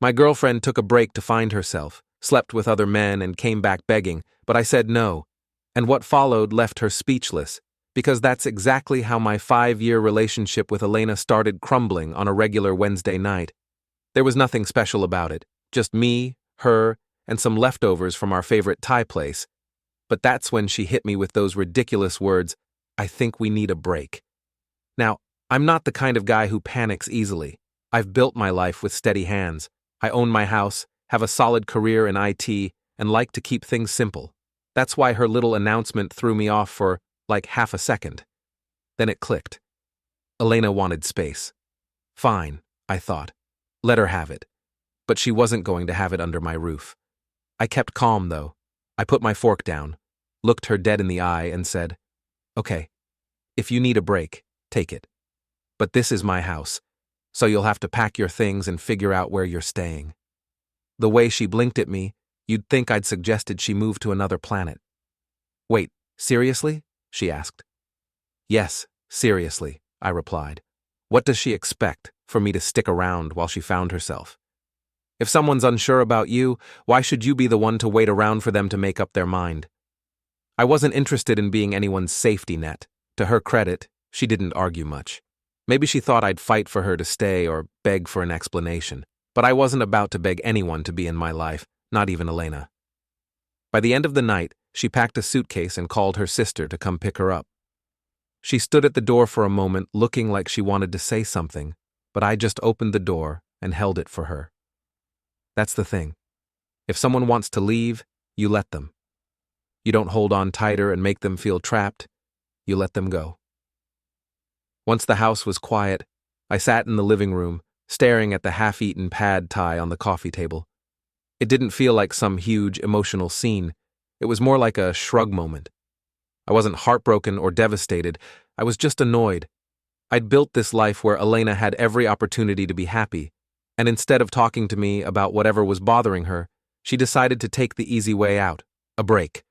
My girlfriend took a break to find herself, slept with other men, and came back begging, but I said no. And what followed left her speechless, because that's exactly how my 5-year relationship with Elena started crumbling on a regular Wednesday night. There was nothing special about it, just me, her, and some leftovers from our favorite Thai place. But that's when she hit me with those ridiculous words, "I think we need a break." Now, I'm not the kind of guy who panics easily. I've built my life with steady hands. I own my house, have a solid career in IT, and like to keep things simple. That's why her little announcement threw me off for, like, half a second. Then it clicked. Elena wanted space. Fine, I thought. Let her have it. But she wasn't going to have it under my roof. I kept calm, though. I put my fork down, looked her dead in the eye, and said, "Okay, if you need a break, take it. But this is my house, so you'll have to pack your things and figure out where you're staying." The way she blinked at me, you'd think I'd suggested she move to another planet. "Wait, seriously?" she asked. "Yes, seriously," I replied. What does she expect, for me to stick around while she found herself? If someone's unsure about you, why should you be the one to wait around for them to make up their mind? I wasn't interested in being anyone's safety net. To her credit, she didn't argue much. Maybe she thought I'd fight for her to stay or beg for an explanation. But I wasn't about to beg anyone to be in my life, not even Elena. By the end of the night, she packed a suitcase and called her sister to come pick her up. She stood at the door for a moment, looking like she wanted to say something, but I just opened the door and held it for her. That's the thing. If someone wants to leave, you let them. You don't hold on tighter and make them feel trapped. You let them go. Once the house was quiet, I sat in the living room, staring at the half-eaten pad thai on the coffee table. It didn't feel like some huge emotional scene. It was more like a shrug moment. I wasn't heartbroken or devastated. I was just annoyed. I'd built this life where Elena had every opportunity to be happy, and instead of talking to me about whatever was bothering her, she decided to take the easy way out, a break.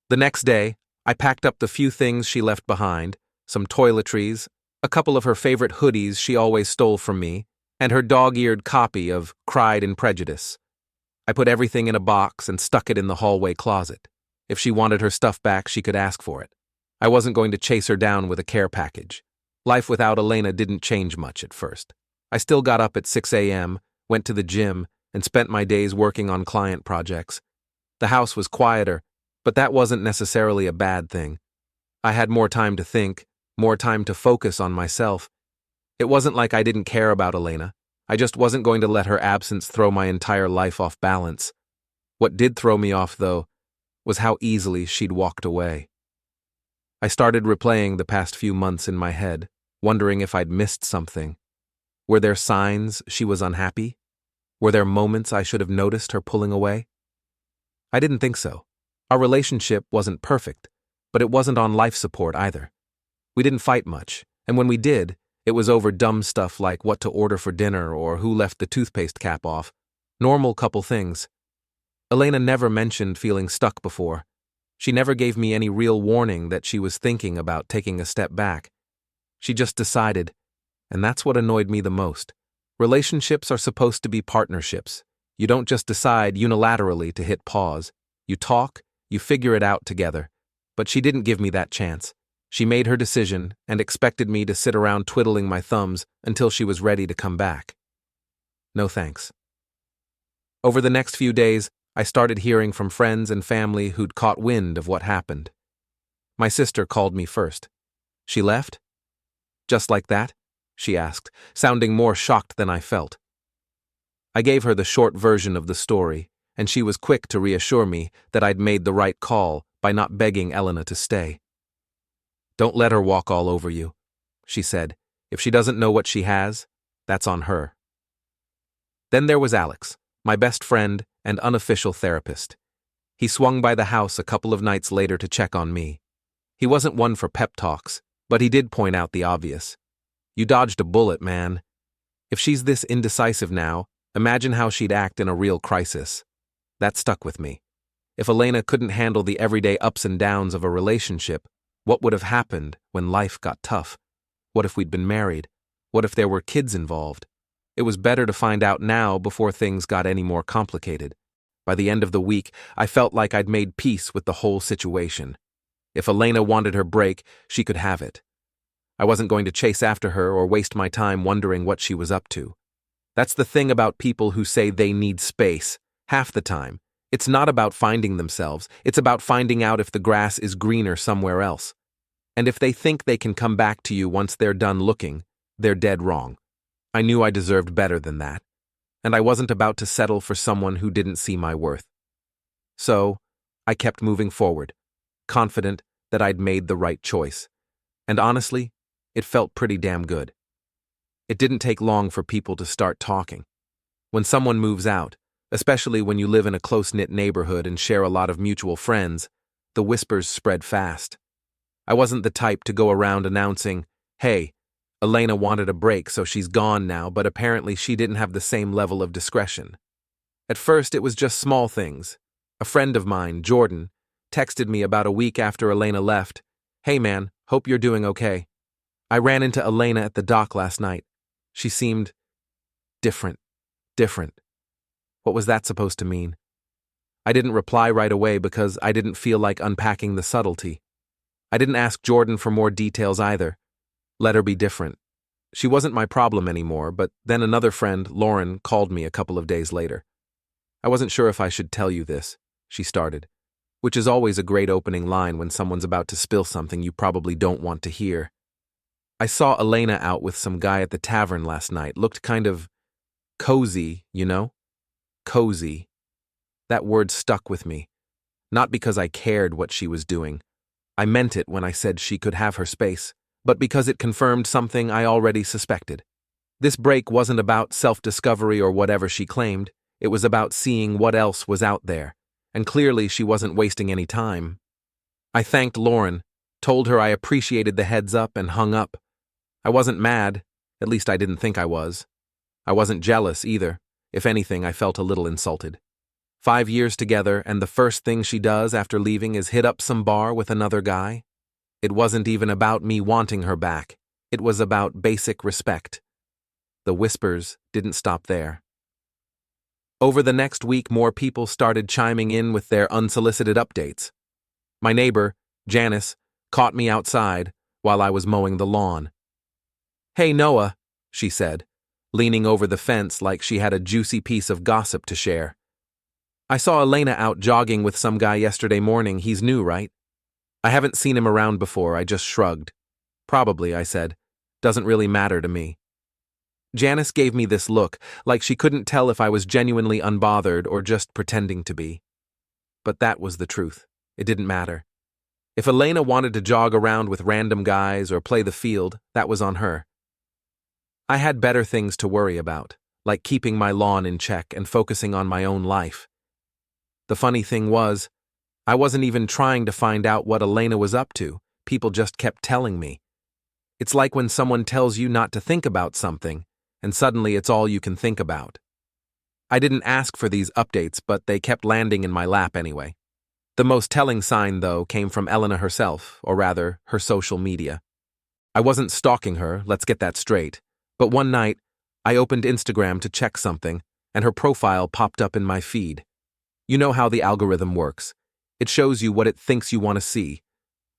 The next day, I packed up the few things she left behind, some toiletries, a couple of her favorite hoodies she always stole from me, and her dog-eared copy of Pride and Prejudice. I put everything in a box and stuck it in the hallway closet. If she wanted her stuff back, she could ask for it. I wasn't going to chase her down with a care package. Life without Elena didn't change much at first. I still got up at 6 a.m., went to the gym, and spent my days working on client projects. The house was quieter, but that wasn't necessarily a bad thing. I had more time to think, more time to focus on myself. It wasn't like I didn't care about Elena. I just wasn't going to let her absence throw my entire life off balance. What did throw me off, though, was how easily she'd walked away. I started replaying the past few months in my head, wondering if I'd missed something. Were there signs she was unhappy? Were there moments I should have noticed her pulling away? I didn't think so. Our relationship wasn't perfect, but it wasn't on life support either. We didn't fight much, and when we did, it was over dumb stuff like what to order for dinner or who left the toothpaste cap off. Normal couple things. Elena never mentioned feeling stuck before. She never gave me any real warning that she was thinking about taking a step back. She just decided, and that's what annoyed me the most. Relationships are supposed to be partnerships. You don't just decide unilaterally to hit pause. You talk, you figure it out together. But she didn't give me that chance. She made her decision and expected me to sit around twiddling my thumbs until she was ready to come back. No thanks. Over the next few days, I started hearing from friends and family who'd caught wind of what happened. My sister called me first. She left? Just like that? She asked, sounding more shocked than I felt. I gave her the short version of the story, and she was quick to reassure me that I'd made the right call by not begging Elena to stay. "Don't let her walk all over you," she said. "If she doesn't know what she has, that's on her." Then there was Alex, my best friend and unofficial therapist. He swung by the house a couple of nights later to check on me. He wasn't one for pep talks, but he did point out the obvious. "You dodged a bullet, man. If she's this indecisive now, imagine how she'd act in a real crisis." That stuck with me. If Elena couldn't handle the everyday ups and downs of a relationship, what would have happened when life got tough? What if we'd been married? What if there were kids involved? It was better to find out now before things got any more complicated. By the end of the week, I felt like I'd made peace with the whole situation. If Elena wanted her break, she could have it. I wasn't going to chase after her or waste my time wondering what she was up to. That's the thing about people who say they need space. Half the time, it's not about finding themselves, it's about finding out if the grass is greener somewhere else. And if they think they can come back to you once they're done looking, they're dead wrong. I knew I deserved better than that, and I wasn't about to settle for someone who didn't see my worth. So, I kept moving forward, confident that I'd made the right choice. And honestly, it felt pretty damn good. It didn't take long for people to start talking. When someone moves out, especially when you live in a close-knit neighborhood and share a lot of mutual friends, the whispers spread fast. I wasn't the type to go around announcing, "Hey, Elena wanted a break, so she's gone now," but apparently she didn't have the same level of discretion. At first, it was just small things. A friend of mine, Jordan, texted me about a week after Elena left, "Hey man, hope you're doing okay. I ran into Elena at the dock last night. She seemed different. What was that supposed to mean? I didn't reply right away because I didn't feel like unpacking the subtlety. I didn't ask Jordan for more details either. Let her be different. She wasn't my problem anymore, but then another friend, Lauren, called me a couple of days later. "I wasn't sure if I should tell you this," she started, which is always a great opening line when someone's about to spill something you probably don't want to hear. "I saw Elena out with some guy at the tavern last night. Looked kind of cozy, you know? Cozy. That word stuck with me. Not because I cared what she was doing. I meant it when I said she could have her space, but because it confirmed something I already suspected. This break wasn't about self-discovery or whatever she claimed. It was about seeing what else was out there, and clearly she wasn't wasting any time. I thanked Lauren, told her I appreciated the heads up, and hung up. I wasn't mad, at least I didn't think I was. I wasn't jealous either. If anything, I felt a little insulted. 5 years together, and the first thing she does after leaving is hit up some bar with another guy? It wasn't even about me wanting her back. It was about basic respect. The whispers didn't stop there. Over the next week, more people started chiming in with their unsolicited updates. My neighbor, Janice, caught me outside while I was mowing the lawn. "Hey, Noah," she said, leaning over the fence like she had a juicy piece of gossip to share. "I saw Elena out jogging with some guy yesterday morning. He's new, right?" I haven't seen him around before. I just shrugged. "Probably," I said. "Doesn't really matter to me." Janice gave me this look, like she couldn't tell if I was genuinely unbothered or just pretending to be. But that was the truth. It didn't matter. If Elena wanted to jog around with random guys or play the field, that was on her. I had better things to worry about, like keeping my lawn in check and focusing on my own life. The funny thing was, I wasn't even trying to find out what Elena was up to. People just kept telling me. It's like when someone tells you not to think about something, and suddenly it's all you can think about. I didn't ask for these updates, but they kept landing in my lap anyway. The most telling sign, though, came from Elena herself, or rather, her social media. I wasn't stalking her, let's get that straight, but one night, I opened Instagram to check something, and her profile popped up in my feed. You know how the algorithm works. It shows you what it thinks you want to see.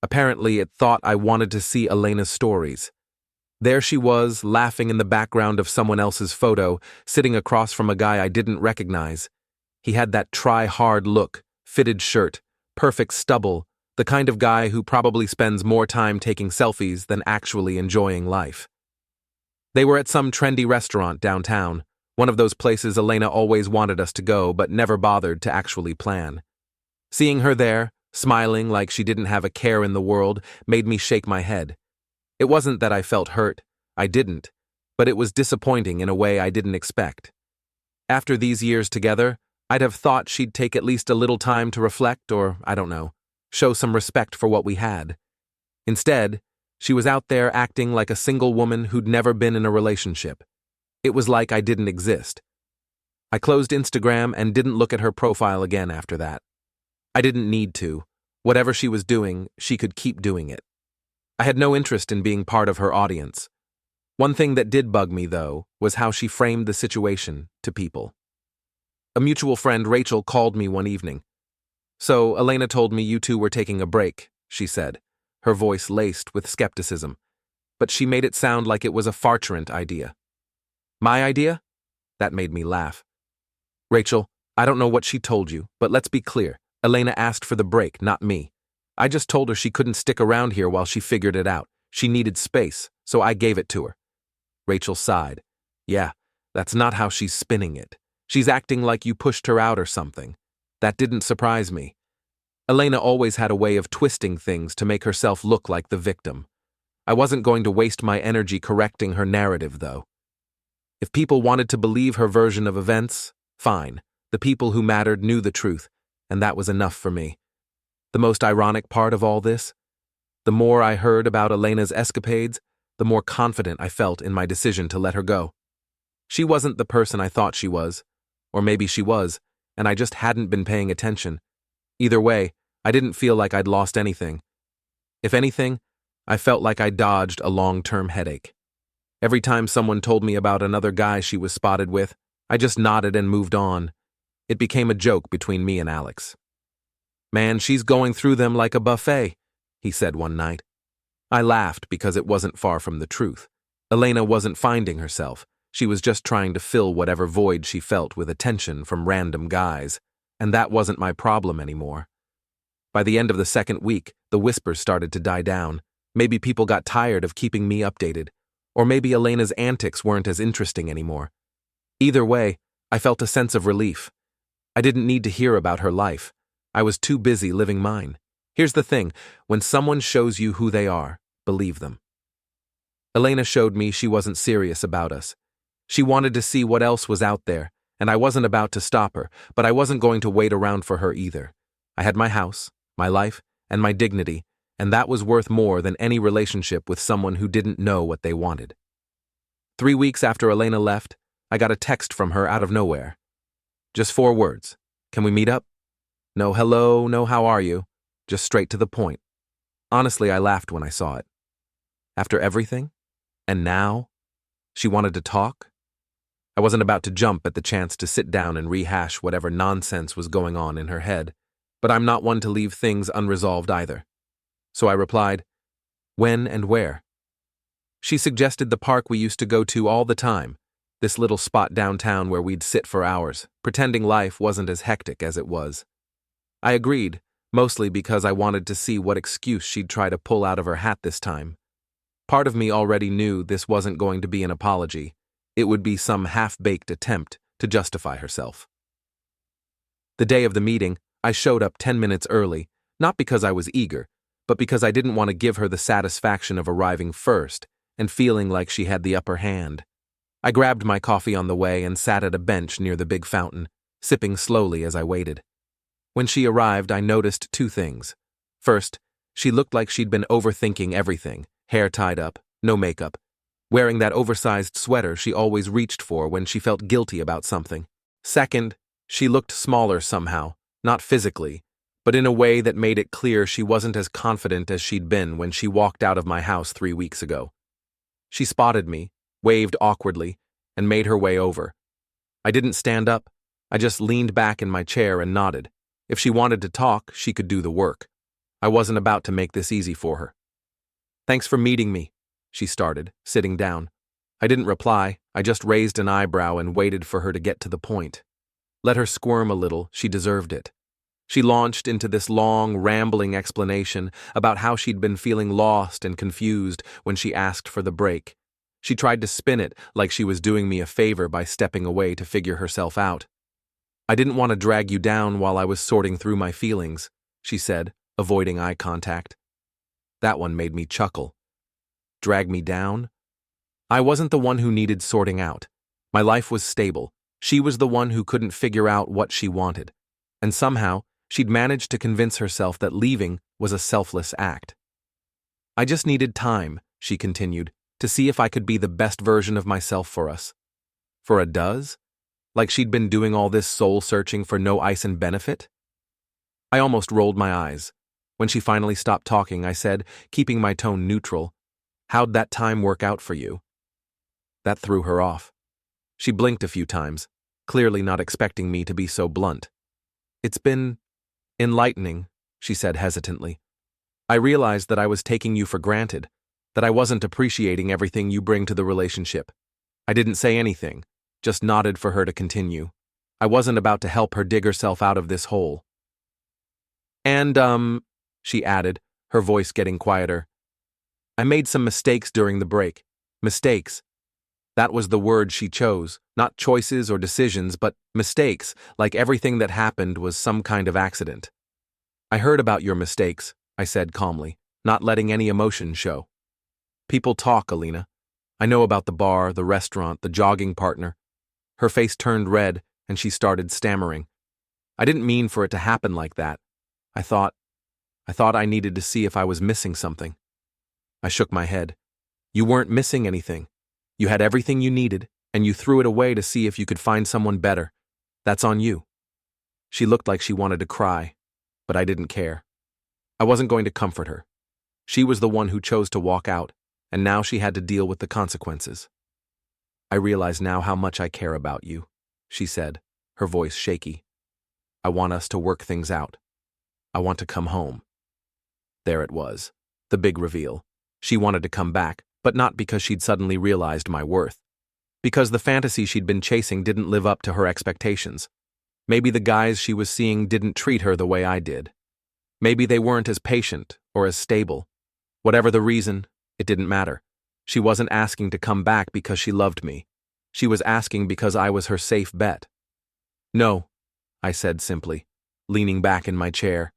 Apparently, it thought I wanted to see Elena's stories. There she was, laughing in the background of someone else's photo, sitting across from a guy I didn't recognize. He had that try-hard look, fitted shirt, perfect stubble, the kind of guy who probably spends more time taking selfies than actually enjoying life. They were at some trendy restaurant downtown, one of those places Elena always wanted us to go but never bothered to actually plan. Seeing her there, smiling like she didn't have a care in the world, made me shake my head. It wasn't that I felt hurt, I didn't, but it was disappointing in a way I didn't expect. After these years together, I'd have thought she'd take at least a little time to reflect or, I don't know, show some respect for what we had. Instead, she was out there acting like a single woman who'd never been in a relationship. It was like I didn't exist. I closed Instagram and didn't look at her profile again after that. I didn't need to. Whatever she was doing, she could keep doing it. I had no interest in being part of her audience. One thing that did bug me, though, was how she framed the situation to people. A mutual friend, Rachel, called me one evening. "So, Elena told me you two were taking a break," she said, her voice laced with skepticism. But she made it sound like it was a farturant idea. My idea? That made me laugh. "Rachel, I don't know what she told you, but let's be clear. Elena asked for the break, not me. I just told her she couldn't stick around here while she figured it out. She needed space, so I gave it to her." Rachel sighed. "Yeah, that's not how she's spinning it. She's acting like you pushed her out or something. That didn't surprise me. Elena always had a way of twisting things to make herself look like the victim. I wasn't going to waste my energy correcting her narrative, though. If people wanted to believe her version of events, fine. The people who mattered knew the truth, and that was enough for me. The most ironic part of all this? The more I heard about Elena's escapades, the more confident I felt in my decision to let her go. She wasn't the person I thought she was, or maybe she was, and I just hadn't been paying attention. Either way, I didn't feel like I'd lost anything. If anything, I felt like I dodged a long-term headache. Every time someone told me about another guy she was spotted with, I just nodded and moved on. It became a joke between me and Alex. "Man, she's going through them like a buffet," he said one night. I laughed because it wasn't far from the truth. Elena wasn't finding herself. She was just trying to fill whatever void she felt with attention from random guys, and that wasn't my problem anymore. By the end of the second week, the whispers started to die down. Maybe people got tired of keeping me updated, or maybe Elena's antics weren't as interesting anymore. Either way, I felt a sense of relief. I didn't need to hear about her life. I was too busy living mine. Here's the thing, when someone shows you who they are, believe them. Elena showed me she wasn't serious about us. She wanted to see what else was out there, and I wasn't about to stop her, but I wasn't going to wait around for her either. I had my house, my life, and my dignity, and that was worth more than any relationship with someone who didn't know what they wanted. 3 weeks after Elena left, I got a text from her out of nowhere. Just 4 words. "Can we meet up?" No hello, no how are you. Just straight to the point. Honestly, I laughed when I saw it. After everything? And now? She wanted to talk? I wasn't about to jump at the chance to sit down and rehash whatever nonsense was going on in her head, but I'm not one to leave things unresolved either. So I replied, "When and where?" She suggested the park we used to go to all the time, this little spot downtown where we'd sit for hours, pretending life wasn't as hectic as it was. I agreed, mostly because I wanted to see what excuse she'd try to pull out of her hat this time. Part of me already knew this wasn't going to be an apology. It would be some half-baked attempt to justify herself. The day of the meeting, I showed up 10 minutes early, not because I was eager, but because I didn't want to give her the satisfaction of arriving first and feeling like she had the upper hand. I grabbed my coffee on the way and sat at a bench near the big fountain, sipping slowly as I waited. When she arrived, I noticed 2 things. First, she looked like she'd been overthinking everything, hair tied up, no makeup, wearing that oversized sweater she always reached for when she felt guilty about something. Second, she looked smaller somehow, not physically, but in a way that made it clear she wasn't as confident as she'd been when she walked out of my house 3 weeks ago. She spotted me, waved awkwardly, and made her way over. I didn't stand up. I just leaned back in my chair and nodded. If she wanted to talk, she could do the work. I wasn't about to make this easy for her. "Thanks for meeting me," she started, sitting down. I didn't reply. I just raised an eyebrow and waited for her to get to the point. Let her squirm a little, she deserved it. She launched into this long, rambling explanation about how she'd been feeling lost and confused when she asked for the break. She tried to spin it like she was doing me a favor by stepping away to figure herself out. "I didn't want to drag you down while I was sorting through my feelings," she said, avoiding eye contact. That one made me chuckle. Drag me down? I wasn't the one who needed sorting out. My life was stable. She was the one who couldn't figure out what she wanted. And somehow, she'd managed to convince herself that leaving was a selfless act. "I just needed time," she continued, "to see if I could be the best version of myself for us." For a does? Like she'd been doing all this soul-searching for no ice and benefit? I almost rolled my eyes. When she finally stopped talking, I said, keeping my tone neutral, "How'd that time work out for you?" That threw her off. She blinked a few times, clearly not expecting me to be so blunt. "It's been enlightening," she said hesitantly. "I realized that I was taking you for granted, that I wasn't appreciating everything you bring to the relationship." I didn't say anything, just nodded for her to continue. I wasn't about to help her dig herself out of this hole. "And, she added, her voice getting quieter, "I made some mistakes during the break. Mistakes. That was the word she chose, not choices or decisions, but mistakes, like everything that happened was some kind of accident." "I heard about your mistakes," I said calmly, not letting any emotion show. "People talk, Alina. I know about the bar, the restaurant, the jogging partner." Her face turned red, and she started stammering. "I didn't mean for it to happen like that. I thought I needed to see if I was missing something." I shook my head. "You weren't missing anything. You had everything you needed, and you threw it away to see if you could find someone better. That's on you." She looked like she wanted to cry, but I didn't care. I wasn't going to comfort her. She was the one who chose to walk out, and now she had to deal with the consequences. "I realize now how much I care about you," she said, her voice shaky. "I want us to work things out. I want to come home." There it was, the big reveal. She wanted to come back, but not because she'd suddenly realized my worth. Because the fantasy she'd been chasing didn't live up to her expectations. Maybe the guys she was seeing didn't treat her the way I did. Maybe they weren't as patient or as stable. Whatever the reason, it didn't matter. She wasn't asking to come back because she loved me. She was asking because I was her safe bet. "No," I said simply, leaning back in my chair.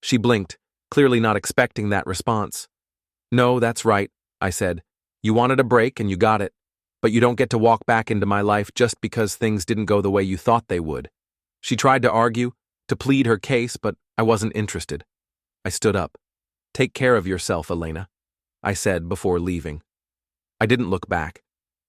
She blinked, clearly not expecting that response. "No, that's right," I said. "You wanted a break and you got it. But you don't get to walk back into my life just because things didn't go the way you thought they would." She tried to argue, to plead her case, but I wasn't interested. I stood up. "Take care of yourself, Elena," I said before leaving. I didn't look back.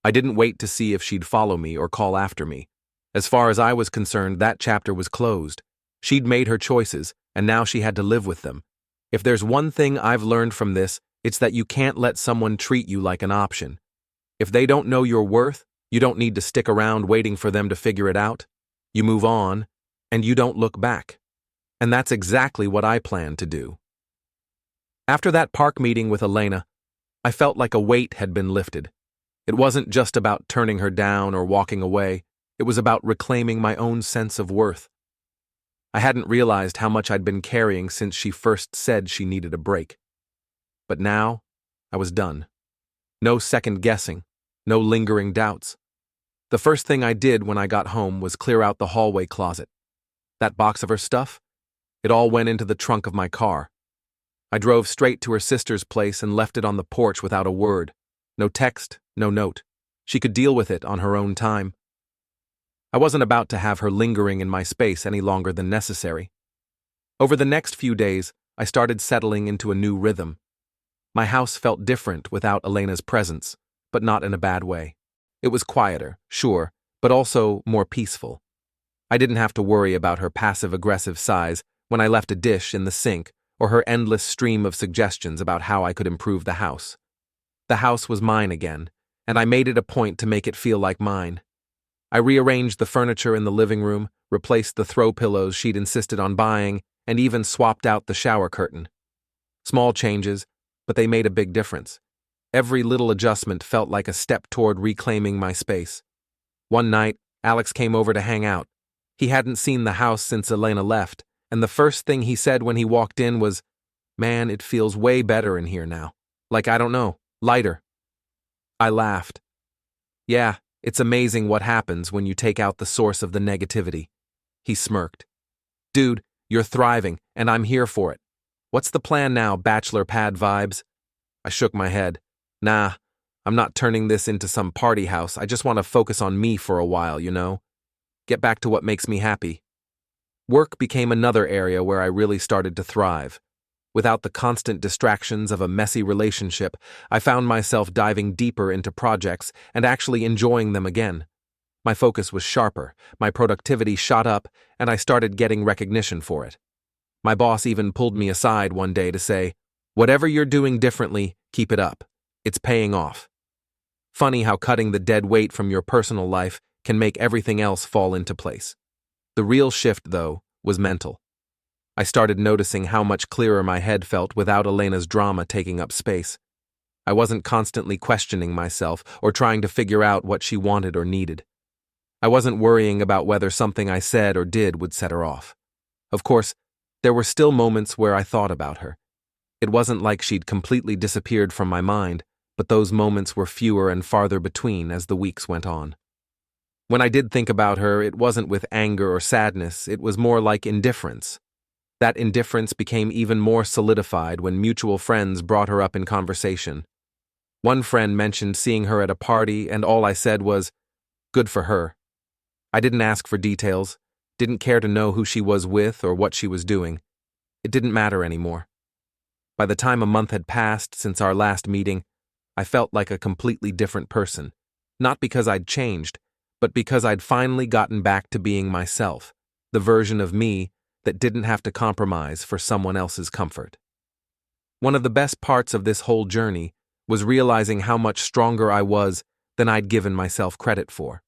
I didn't wait to see if she'd follow me or call after me. As far as I was concerned, that chapter was closed. She'd made her choices, and now she had to live with them. If there's one thing I've learned from this, it's that you can't let someone treat you like an option. If they don't know your worth, you don't need to stick around waiting for them to figure it out. You move on, and you don't look back. And that's exactly what I plan to do. After that park meeting with Elena, I felt like a weight had been lifted. It wasn't just about turning her down or walking away. It was about reclaiming my own sense of worth. I hadn't realized how much I'd been carrying since she first said she needed a break. But now, I was done. No second guessing, no lingering doubts. The first thing I did when I got home was clear out the hallway closet. That box of her stuff? It all went into the trunk of my car. I drove straight to her sister's place and left it on the porch without a word. No text, no note. She could deal with it on her own time. I wasn't about to have her lingering in my space any longer than necessary. Over the next few days, I started settling into a new rhythm. My house felt different without Elena's presence, but not in a bad way. It was quieter, sure, but also more peaceful. I didn't have to worry about her passive-aggressive sighs when I left a dish in the sink or her endless stream of suggestions about how I could improve the house. The house was mine again, and I made it a point to make it feel like mine. I rearranged the furniture in the living room, replaced the throw pillows she'd insisted on buying, and even swapped out the shower curtain. Small changes, but they made a big difference. Every little adjustment felt like a step toward reclaiming my space. One night, Alex came over to hang out. He hadn't seen the house since Elena left, and the first thing he said when he walked in was, "Man, it feels way better in here now. Like, I don't know, lighter." I laughed. "Yeah, it's amazing what happens when you take out the source of the negativity." He smirked. "Dude, you're thriving, and I'm here for it. What's the plan now, bachelor pad vibes?" I shook my head. "Nah, I'm not turning this into some party house. I just want to focus on me for a while, you know? Get back to what makes me happy." Work became another area where I really started to thrive. Without the constant distractions of a messy relationship, I found myself diving deeper into projects and actually enjoying them again. My focus was sharper, my productivity shot up, and I started getting recognition for it. My boss even pulled me aside one day to say, "Whatever you're doing differently, keep it up. It's paying off." Funny how cutting the dead weight from your personal life can make everything else fall into place. The real shift, though, was mental. I started noticing how much clearer my head felt without Elena's drama taking up space. I wasn't constantly questioning myself or trying to figure out what she wanted or needed. I wasn't worrying about whether something I said or did would set her off. Of course, there were still moments where I thought about her. It wasn't like she'd completely disappeared from my mind, but those moments were fewer and farther between as the weeks went on. When I did think about her, it wasn't with anger or sadness, it was more like indifference. That indifference became even more solidified when mutual friends brought her up in conversation. One friend mentioned seeing her at a party, and all I said was, "Good for her." I didn't ask for details, didn't care to know who she was with or what she was doing. It didn't matter anymore. By the time a month had passed since our last meeting, I felt like a completely different person. Not because I'd changed, but because I'd finally gotten back to being myself, the version of me that didn't have to compromise for someone else's comfort. One of the best parts of this whole journey was realizing how much stronger I was than I'd given myself credit for.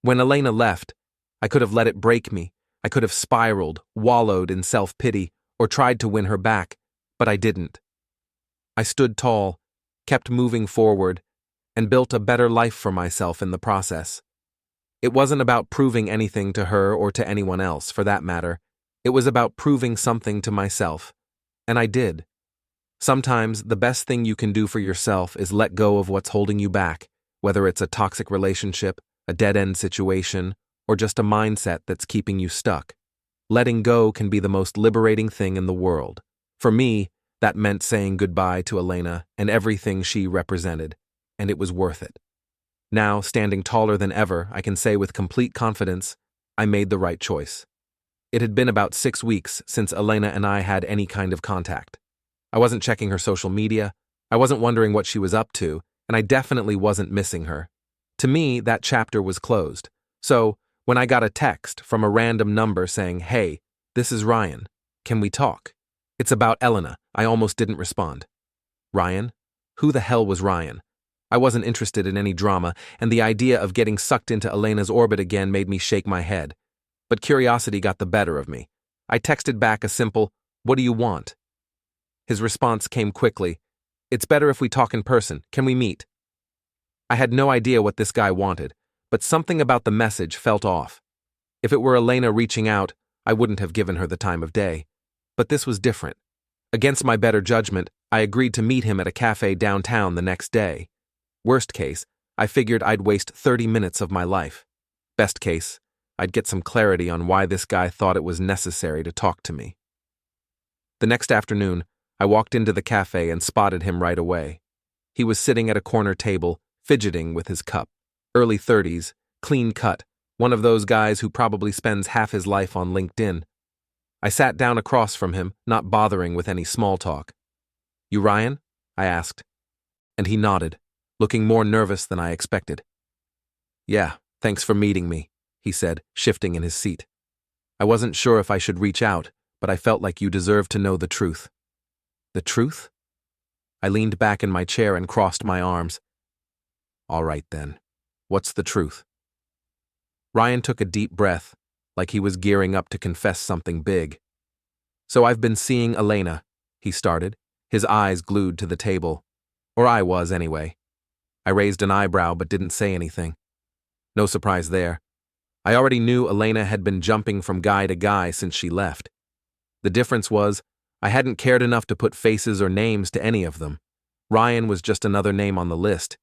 When Elena left, I could have let it break me. I could have spiraled, wallowed in self-pity, or tried to win her back, but I didn't. I stood tall, kept moving forward, and built a better life for myself in the process. It wasn't about proving anything to her or to anyone else, for that matter. It was about proving something to myself, and I did. Sometimes the best thing you can do for yourself is let go of what's holding you back, whether it's a toxic relationship, a dead-end situation, or just a mindset that's keeping you stuck. Letting go can be the most liberating thing in the world. For me, that meant saying goodbye to Elena and everything she represented, and it was worth it. Now, standing taller than ever, I can say with complete confidence, I made the right choice. It had been about 6 weeks since Elena and I had any kind of contact. I wasn't checking her social media, I wasn't wondering what she was up to, and I definitely wasn't missing her. To me, that chapter was closed. So, when I got a text from a random number saying, "Hey, this is Ryan. Can we talk? It's about Elena," I almost didn't respond. Ryan? Who the hell was Ryan? I wasn't interested in any drama, and the idea of getting sucked into Elena's orbit again made me shake my head. But curiosity got the better of me. I texted back a simple, "What do you want?" His response came quickly. "It's better if we talk in person. Can we meet?" I had no idea what this guy wanted, but something about the message felt off. If it were Elena reaching out, I wouldn't have given her the time of day. But this was different. Against my better judgment, I agreed to meet him at a cafe downtown the next day. Worst case, I figured I'd waste 30 minutes of my life. Best case, I'd get some clarity on why this guy thought it was necessary to talk to me. The next afternoon, I walked into the cafe and spotted him right away. He was sitting at a corner table, fidgeting with his cup. Early 30s, clean cut, one of those guys who probably spends half his life on LinkedIn. I sat down across from him, not bothering with any small talk. "You Ryan?" I asked. And he nodded, looking more nervous than I expected. "Yeah, thanks for meeting me," he said, shifting in his seat. "I wasn't sure if I should reach out, but I felt like you deserved to know the truth." "The truth?" I leaned back in my chair and crossed my arms. "All right then. What's the truth?" Ryan took a deep breath, like he was gearing up to confess something big. "So I've been seeing Elena," he started, his eyes glued to the table. Or I was, anyway. I raised an eyebrow but didn't say anything. No surprise there. I already knew Elena had been jumping from guy to guy since she left. The difference was, I hadn't cared enough to put faces or names to any of them. Ryan was just another name on the list.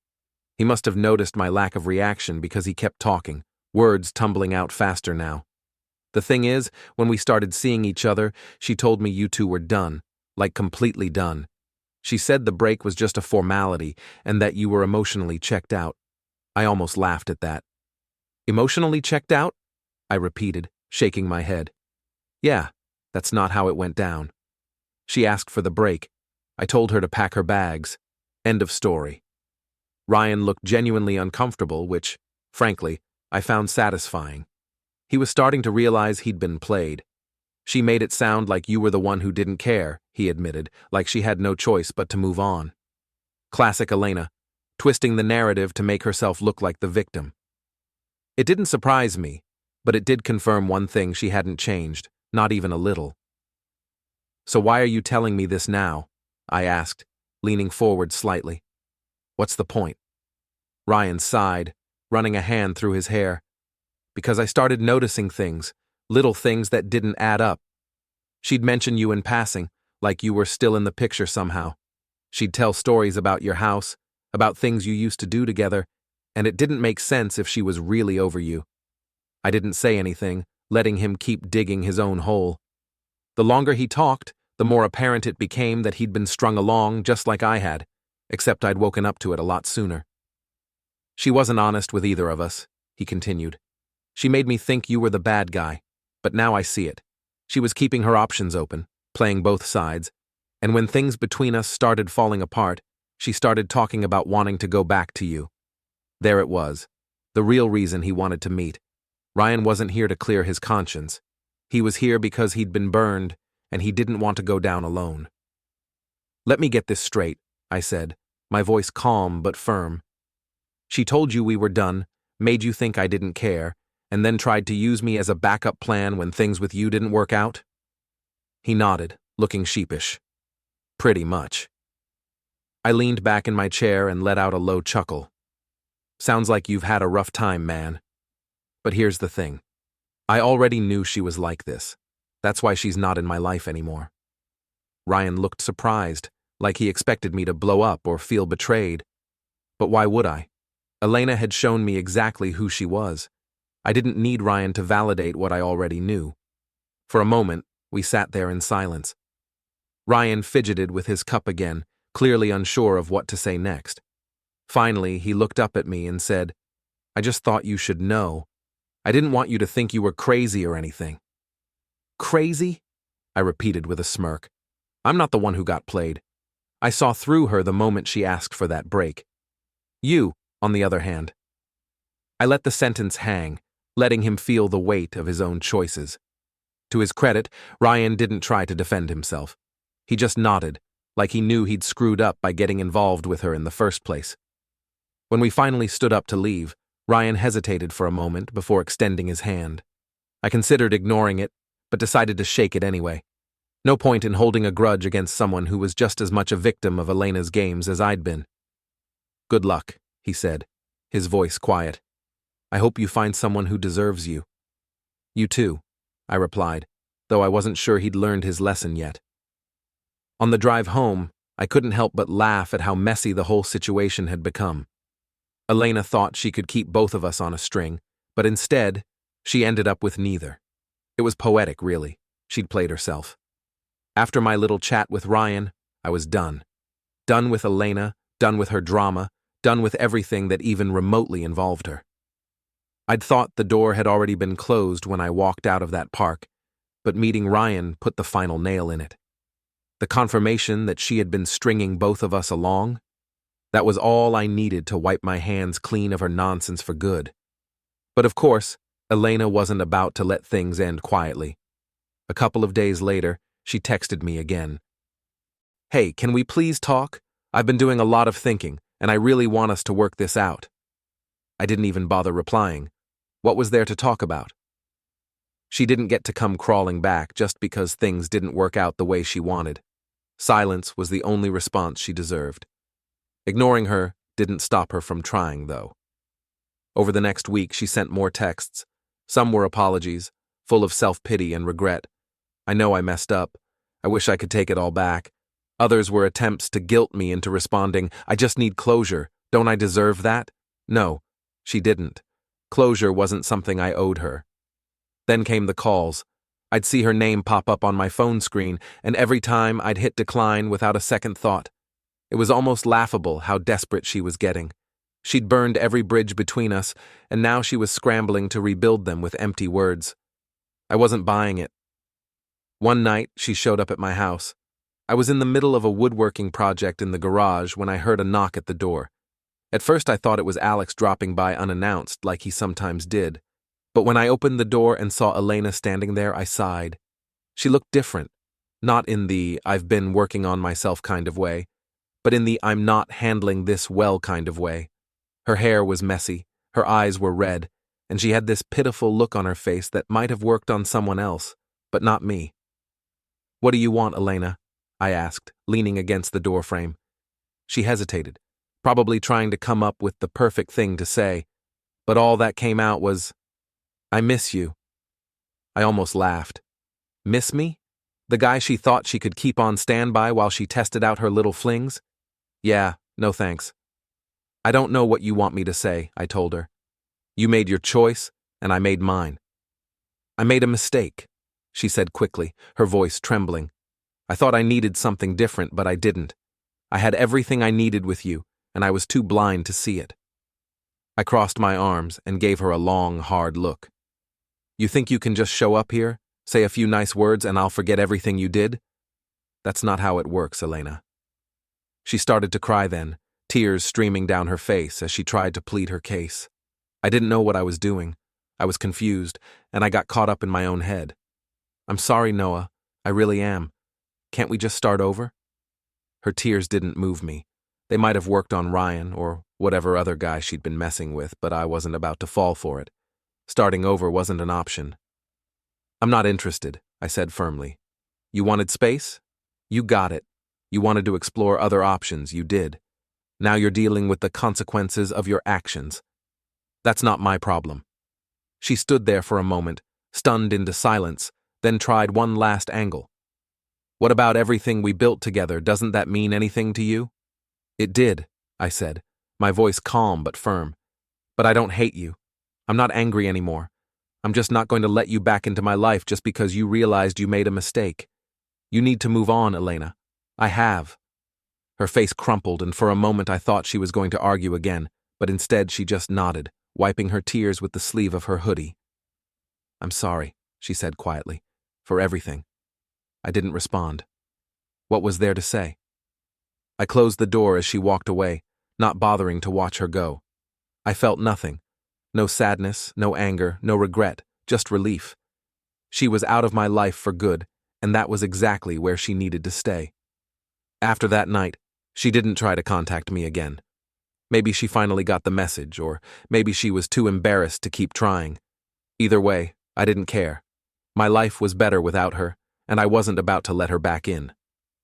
He must have noticed my lack of reaction because he kept talking, words tumbling out faster now. "The thing is, when we started seeing each other, she told me you two were done, like completely done. She said the break was just a formality and that you were emotionally checked out." I almost laughed at that. "Emotionally checked out?" I repeated, shaking my head. "Yeah, that's not how it went down. She asked for the break. I told her to pack her bags. End of story." Ryan looked genuinely uncomfortable, which, frankly, I found satisfying. He was starting to realize he'd been played. "She made it sound like you were the one who didn't care," he admitted, like she had no choice but to move on. Classic Elena. twisting the narrative to make herself look like the victim. It didn't surprise me, but it did confirm one thing: she hadn't changed, not even a little. "So why are you telling me this now?" I asked, leaning forward slightly. "What's the point?" Ryan sighed, running a hand through his hair. "Because I started noticing things, little things that didn't add up. She'd mention you in passing, like you were still in the picture somehow. She'd tell stories about your house, about things you used to do together, and it didn't make sense if she was really over you." I didn't say anything, letting him keep digging his own hole. The longer he talked, the more apparent it became that he'd been strung along just like I had, except I'd woken up to it a lot sooner. "She wasn't honest with either of us," he continued. "She made me think you were the bad guy, but now I see it. She was keeping her options open, playing both sides, and when things between us started falling apart, she started talking about wanting to go back to you. There it was, the real reason he wanted to meet. Ryan wasn't here to clear his conscience. He was here because he'd been burned, and he didn't want to go down alone." "Let me get this straight," I said, my voice calm but firm. "She told you we were done, made you think I didn't care, and then tried to use me as a backup plan when things with you didn't work out?" He nodded, looking sheepish. "Pretty much." I leaned back in my chair and let out a low chuckle. "Sounds like you've had a rough time, man. But here's the thing. I already knew she was like this. That's why she's not in my life anymore." Ryan looked surprised, like he expected me to blow up or feel betrayed. But why would I? Elena had shown me exactly who she was. I didn't need Ryan to validate what I already knew. For a moment, we sat there in silence. Ryan fidgeted with his cup again, clearly unsure of what to say next. Finally, he looked up at me and said, "I just thought you should know. I didn't want you to think you were crazy or anything." "Crazy?" I repeated with a smirk. "I'm not the one who got played. I saw through her the moment she asked for that break. You, on the other hand." I let the sentence hang, letting him feel the weight of his own choices. To his credit, Ryan didn't try to defend himself. He just nodded, like he knew he'd screwed up by getting involved with her in the first place. When we finally stood up to leave, Ryan hesitated for a moment before extending his hand. I considered ignoring it, but decided to shake it anyway. No point in holding a grudge against someone who was just as much a victim of Elena's games as I'd been. "Good luck," he said, his voice quiet. "I hope you find someone who deserves you." "You too," I replied, though I wasn't sure he'd learned his lesson yet. On the drive home, I couldn't help but laugh at how messy the whole situation had become. Elena thought she could keep both of us on a string, but instead, she ended up with neither. It was poetic, really. She'd played herself. After my little chat with Ryan, I was done. Done with Elena, done with her drama, done with everything that even remotely involved her. I'd thought the door had already been closed when I walked out of that park, but meeting Ryan put the final nail in it. The confirmation that she had been stringing both of us along, that was all I needed to wipe my hands clean of her nonsense for good. But of course, Elena wasn't about to let things end quietly. A couple of days later, she texted me again. "Hey, can we please talk? I've been doing a lot of thinking, and I really want us to work this out." I didn't even bother replying. What was there to talk about? She didn't get to come crawling back just because things didn't work out the way she wanted. Silence was the only response she deserved. Ignoring her didn't stop her from trying, though. Over the next week, she sent more texts. Some were apologies, full of self-pity and regret. "I know I messed up. I wish I could take it all back." Others were attempts to guilt me into responding, "I just need closure. Don't I deserve that?" No, she didn't. Closure wasn't something I owed her. Then came the calls. I'd see her name pop up on my phone screen, and every time I'd hit decline without a second thought. It was almost laughable how desperate she was getting. She'd burned every bridge between us, and now she was scrambling to rebuild them with empty words. I wasn't buying it. One night, she showed up at my house. I was in the middle of a woodworking project in the garage when I heard a knock at the door. At first I thought it was Alex dropping by unannounced like he sometimes did. But when I opened the door and saw Elena standing there, I sighed. She looked different. Not in the "I've been working on myself" kind of way, but in the I'm not handling this well kind of way. Her hair was messy, her eyes were red, and she had this pitiful look on her face that might have worked on someone else, but not me. "What do you want, Elena?" I asked, leaning against the doorframe. She hesitated, probably trying to come up with the perfect thing to say, but all that came out was, "I miss you." I almost laughed. Miss me? The guy she thought she could keep on standby while she tested out her little flings? Yeah, no thanks. "I don't know what you want me to say," I told her. "You made your choice, and I made mine." "I made a mistake," she said quickly, her voice trembling. "I thought I needed something different, but I didn't. I had everything I needed with you, and I was too blind to see it." I crossed my arms and gave her a long, hard look. "You think you can just show up here, say a few nice words, and I'll forget everything you did? That's not how it works, Elena." She started to cry then, tears streaming down her face as she tried to plead her case. I didn't know what I was doing. I was confused, and I got caught up in my own head. "I'm sorry, Noah. I really am. Can't we just start over?" Her tears didn't move me. They might have worked on Ryan or whatever other guy she'd been messing with, but I wasn't about to fall for it. Starting over wasn't an option. "I'm not interested," I said firmly. "You wanted space? You got it. You wanted to explore other options, you did. Now you're dealing with the consequences of your actions. That's not my problem." She stood there for a moment, stunned into silence, then tried one last angle. "What about everything we built together? Doesn't that mean anything to you?" "It did," I said, my voice calm but firm. "But I don't hate you. I'm not angry anymore. I'm just not going to let you back into my life just because you realized you made a mistake. You need to move on, Elena. I have." Her face crumpled, and for a moment I thought she was going to argue again, but instead she just nodded, wiping her tears with the sleeve of her hoodie. "I'm sorry," she said quietly, "for everything." I didn't respond. What was there to say? I closed the door as she walked away, not bothering to watch her go. I felt nothing. No sadness, no anger, no regret, just relief. She was out of my life for good, and that was exactly where she needed to stay. After that night, she didn't try to contact me again. Maybe she finally got the message, or maybe she was too embarrassed to keep trying. Either way, I didn't care. My life was better without her, and I wasn't about to let her back in.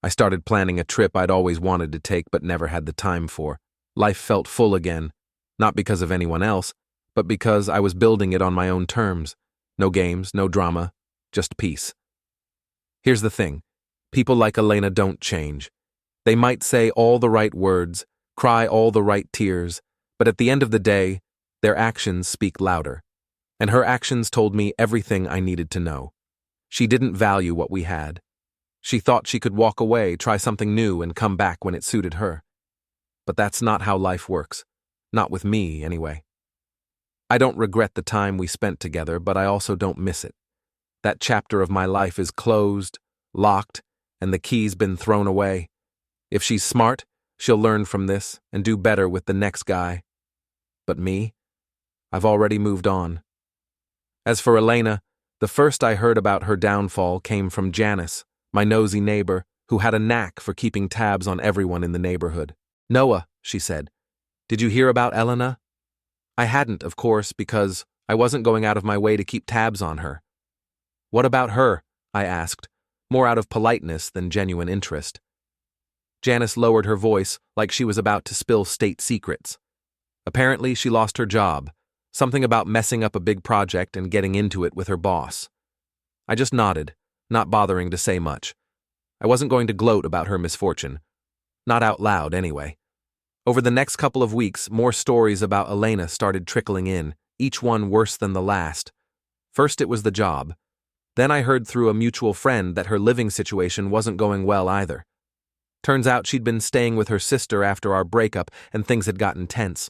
I started planning a trip I'd always wanted to take but never had the time for. Life felt full again, not because of anyone else, but because I was building it on my own terms. No games, no drama, just peace. Here's the thing. People like Elena don't change. They might say all the right words, cry all the right tears, but at the end of the day, their actions speak louder. And her actions told me everything I needed to know. She didn't value what we had. She thought she could walk away, try something new, and come back when it suited her. But that's not how life works. Not with me, anyway. I don't regret the time we spent together, but I also don't miss it. That chapter of my life is closed, locked, and the key's been thrown away. If she's smart, she'll learn from this and do better with the next guy. But me? I've already moved on. As for Elena, the first I heard about her downfall came from Janice, my nosy neighbor, who had a knack for keeping tabs on everyone in the neighborhood. "Noah," she said, "did you hear about Elena?" I hadn't, of course, because I wasn't going out of my way to keep tabs on her. "What about her?" I asked, more out of politeness than genuine interest. Janice lowered her voice like she was about to spill state secrets. Apparently, she lost her job, something about messing up a big project and getting into it with her boss. I just nodded, not bothering to say much. I wasn't going to gloat about her misfortune. Not out loud, anyway. Over the next couple of weeks, more stories about Elena started trickling in, each one worse than the last. First it was the job. Then I heard through a mutual friend that her living situation wasn't going well either. Turns out she'd been staying with her sister after our breakup, and things had gotten tense.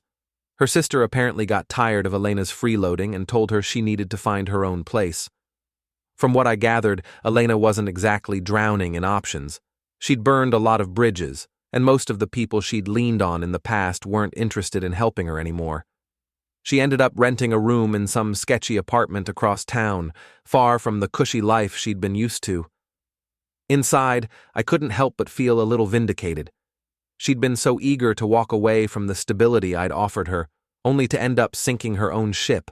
Her sister apparently got tired of Elena's freeloading and told her she needed to find her own place. From what I gathered, Elena wasn't exactly drowning in options. She'd burned a lot of bridges, and most of the people she'd leaned on in the past weren't interested in helping her anymore. She ended up renting a room in some sketchy apartment across town, far from the cushy life she'd been used to. Inside, I couldn't help but feel a little vindicated. She'd been so eager to walk away from the stability I'd offered her, only to end up sinking her own ship.